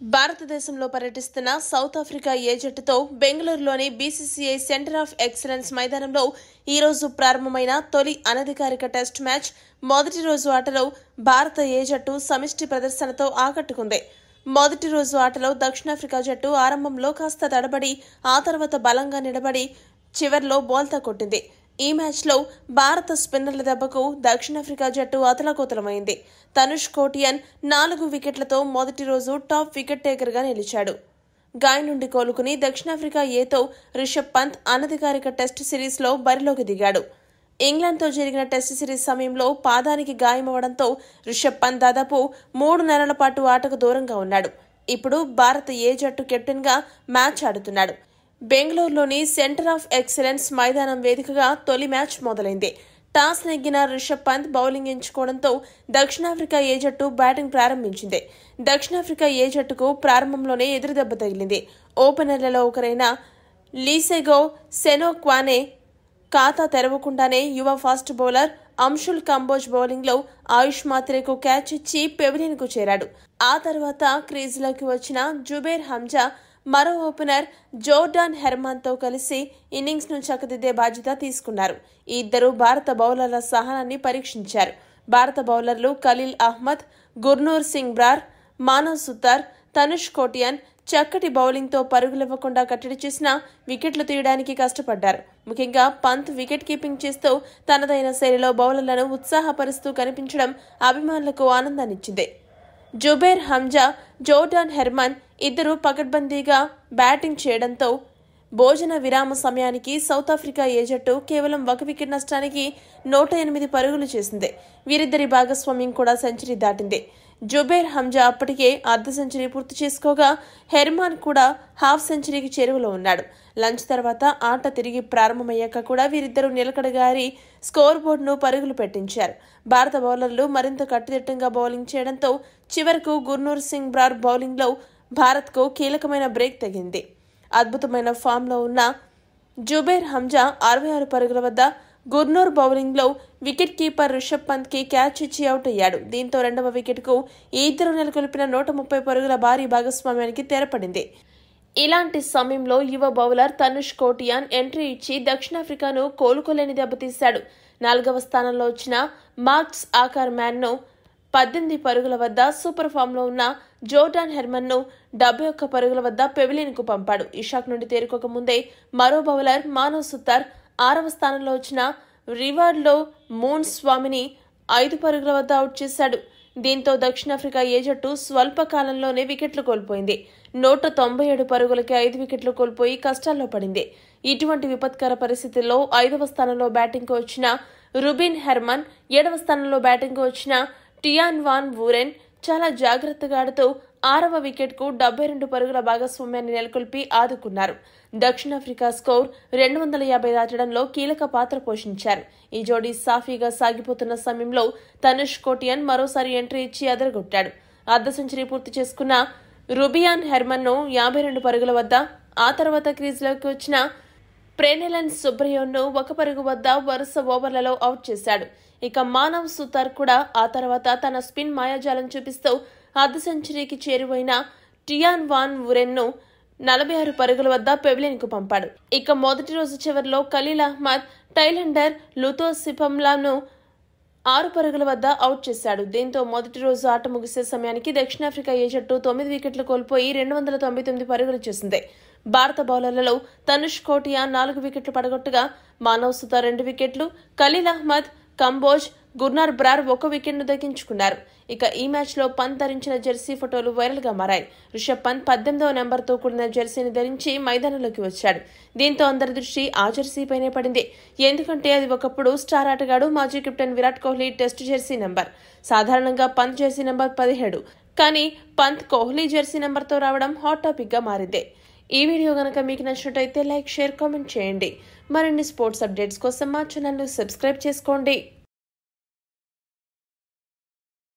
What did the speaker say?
భారతదేశంలో పర్యటిస్తున్న south Africa ఏ జట్టుతో బెంగళూరులోని బీసీసీఐ సెంటర్ ఆఫ్ ఎక్సలెన్స్ మైదానంలో ఈ రోజు ప్రారంభమైన తొలి అనధికారిక టెస్ట్ మ్యాచ్ మొదటి రోజు ఆటలో భారత ఏ జట్టు సమిష్టి ప్రదర్శనతో ఆకట్టుకుంది. మొదటి రోజు ఆటలో దక్షిణాఫ్రికా జట్టు ఆరంభంలో కాస్త తడబడి ఆ తర్వాత బలంగా నిలబడి చివర్లో బోల్తా కొట్టింది. ఈ మ్యాచ్లో భారత స్పిన్నర్ల దెబ్బకు దక్షిణాఫ్రికా జట్టు అతలాకుతలమైంది. తనుష్ కోటియన్ 4 వికెట్లతో మొదటి రోజు టాప్ వికెట్ టేకర్గా నిలిచాడు. గాయం నుండి కోలుకుని దక్షిణాఫ్రికా ఏతో రిషబ్ పంత్ అనధికారిక టెస్ట్ సిరీస్లో బరిలోకి దిగాడు. ఇంగ్లాండ్తో జరిగిన టెస్ట్ సిరీస్ సమయంలో పాదానికి గాయమవడంతో రిషబ్ పంత్ దాదాపు 3 నెలల పాటు ఆటకు దూరంగా ఉన్నాడు. ఇప్పుడు భారత ఏ జట్టు కెప్టెన్గా మ్యాచ్ ఆడుతున్నాడు. బెంగళూరులోని సెంటర్ ఆఫ్ ఎక్సలెన్స్ మైదానం వేదికగా తొలి మ్యాచ్ మొదలైంది. టాస్ నెగ్గిన రిషబ్ పంత్ బౌలింగ్ ఎంచుకోవడంతో దక్షిణాఫ్రికా ఏ జట్టు బ్యాటింగ్ ప్రారంభించింది. దక్షిణాఫ్రికా ఏ జట్టుకు ప్రారంభంలోనే ఎదురుదెబ్బ తగిలింది. ఓపెనర్లలో ఒకరైన లీసెగో సెనోక్వానే ఖాతా తెరవకుండానే యువ ఫాస్ట్ బౌలర్ అంశుల్ కంబోజ్ బౌలింగ్లో ఆయుష్ మాత్రేకు క్యాచ్ ఇచ్చి పెవిలియన్కు చేరాడు. ఆ తర్వాత క్రీజులోకి వచ్చిన జుబేర్ హంజా మరో ఓపెనర్ జోర్డాన్ హెర్మాన్తో కలిసి ఇన్నింగ్స్ను చక్కదిద్దే బాధ్యత తీసుకున్నారు. ఈ ఇద్దరు భారత బౌలర్ల సహనాన్ని పరీక్షించారు. భారత బౌలర్లు ఖలీల్ అహ్మద్, గుర్నూర్ సింగ్ బ్రార్, మానవ్ సుతార్, తనుష్ కోటియన్ చక్కటి బౌలింగ్తో పరుగులివ్వకుండా కట్టడి చేసిన వికెట్లు తీయడానికి కష్టపడ్డారు. ముఖ్యంగా పంత్ వికెట్ కీపింగ్ చేస్తూ తనదైన శైలిలో బౌలర్లను ఉత్సాహపరుస్తూ కనిపించడం అభిమానులకు ఆనందాన్నిచ్చింది. జుబేర్ హంజా, జోర్డాన్ హెర్మాన్ ఇద్దరు పకడ్బందీగా బ్యాటింగ్ చేయడంతో భోజన విరామ సమయానికి సౌత్ ఆఫ్రికా ఏ జట్టు కేవలం 1 వికెట్ నష్టానికి 108 పరుగులు చేసింది. వీరిద్దరి భాగస్వామ్యం కూడా సెంచరీ దాటింది. జుబేర్ హంజా అప్పటికే అర్ధ సెంచరీ పూర్తి చేసుకోగా హెర్మాన్ కూడా హాఫ్ సెంచరీకి చేరువలో ఉన్నాడు. లంచ్ తర్వాత ఆట తిరిగి ప్రారంభమయ్యాక కూడా వీరిద్దరూ నిలకడగారి స్కోర్ బోర్డును పరుగులు పెట్టించారు. భారత బౌలర్లు మరింత కట్టుదిట్టంగా బౌలింగ్ చేయడంతో చివరకు గుర్నూర్ సింగ్ బ్రార్ బౌలింగ్లో భారత్కు కీలకమైన బ్రేక్ తగింది. అద్భుతమైన ఫామ్లో ఉన్న జుబేర్ హంజా 66 పరుగుల వద్ద గుర్నూర్ బౌలింగ్లో వికెట్ కీపర్ రిషబ్ పంత్కి క్యాచ్ ఇచ్చి అవుట్ అయ్యాడు. దీంతో రెండవ వికెట్కు ఈ ఇద్దరు నెలకొల్పిన 130 పరుగుల భారీ భాగస్వామ్యానికి తెరపడింది. ఇలాంటి సమయంలో యువ బౌలర్ తనుష్ కోటియాన్ ఎంట్రీ ఇచ్చి దక్షిణాఫ్రికాను కోలుకోలేని దెబ్బతీశాడు. 4వ స్థానంలో వచ్చిన మార్క్స్ ఆకార్ మ్యాన్ను 18 పరుగుల వద్ద సూపర్ ఫామ్లో ఉన్న జోర్డాన్ హెర్మన్ను 71 పరుగుల వద్ద పెవిలియన్కు పంపాడు. ఇషాక్ నుండి తేరుకోక ముందే మరో బౌలర్ మానవ్ సుతార్ 6వ స్థానంలో వచ్చిన రివార్డ్లో మూన్ స్వామిని 5 పరుగుల వద్ద అవుట్ చేశాడు. దీంతో దక్షిణాఫ్రికా ఏ జట్టు స్వల్ప కాలంలోనే వికెట్లు కోల్పోయింది. 197 పరుగులకి 5 వికెట్లు కోల్పోయి కష్టాల్లో పడింది. ఇటువంటి విపత్కర పరిస్థితుల్లో 5వ స్థానంలో బ్యాటింగ్కు వచ్చిన రుబిన్ హెర్మన్, 7వ స్థానంలో బ్యాటింగ్కు వచ్చిన టియాన్ వాన్ వూరెన్ చాలా జాగ్రత్తగా ఆడుతూ 6వ వికెట్కు 72 పరుగుల భాగస్వామ్యాన్ని నెలకొల్పి ఆదుకున్నారు. దక్షిణాఫ్రికా స్కోర్ 250 దాటడంలో కీలక పాత్ర పోషించారు. ఈ జోడీ సాఫీగా సాగిపోతున్న సమయంలో తనుష్ కోటియన్ మరోసారి ఎంట్రీ ఇచ్చి అదరగొట్టాడు. అర్ధ సెంచరీ పూర్తి చేసుకున్న రుబియాన్ హెర్మన్ను 52 పరుగుల వద్ద, ఆ తర్వాత క్రీజులోకి వచ్చిన ప్రెనెలన్ సుబ్రయోన్ను 1 పరుగు వద్ద వరుస ఓవర్లలో అవుట్ చేశాడు. ఇక మానవ్ సుతార్ కూడా ఆ తర్వాత తన స్పిన్ మాయాజాలం చూపిస్తూ అర్ధ సెంచరీకి చేరువైన టియాన్ వాన్ వూరెన్ను 46 పరుగుల వద్ద పెవిలియన్కు పంపాడు. ఇక మొదటి రోజు చివరిలో ఖలీల్ అహ్మద్ టైలెండర్ లుతోసిపంలాను 6 పరుగుల వద్ద అవుట్ చేశాడు. దీంతో మొదటి రోజు ఆట ముగిసే సమయానికి దక్షిణాఫ్రికా ఏ జట్టు 9 వికెట్లు కోల్పోయి 299 పరుగులు చేసింది. భారత బౌలర్లలో తనుష్ కోటియాన్ 4 వికెట్లు పడగొట్టగా మానవ్ సుతార్ 2 వికెట్లు, ఖలీల్ అహ్మద్, కంబోజ్, గుర్నర్ బ్రార్ 1 వికెట్ను దక్కించుకున్నారు. ఇక ఈ మ్యాచ్లో పంత్ ధరించిన జెర్సీ ఫోటోలు వైరల్గా మారాయి. రిషబ్ పంత్ 18వ నెంబర్తో కూడిన జెర్సీని ధరించి మైదానంలోకి వచ్చాడు. దీంతో అందరి దృష్టి ఆ జెర్సీపైనే పడింది. ఎందుకంటే అది ఒకప్పుడు స్టార్ ఆటగాడు మాజీ captain Virat Kohli test Jersey number. సాధారణంగా పంత్ జెర్సీ నెంబర్ 17, కానీ పంత్ కోహ్లీ జెర్సీ నెంబర్తో రావడం హాట్ టాపిక్గా మారింది. ఈ వీడియో గనక మీకు నచ్చినట్టయితే లైక్, షేర్, కామెంట్ చేయండి. మరిన్ని స్పోర్ట్స్ అప్డేట్స్ కోసం మా ఛానల్ను సబ్స్క్రైబ్ చేసుకోండి.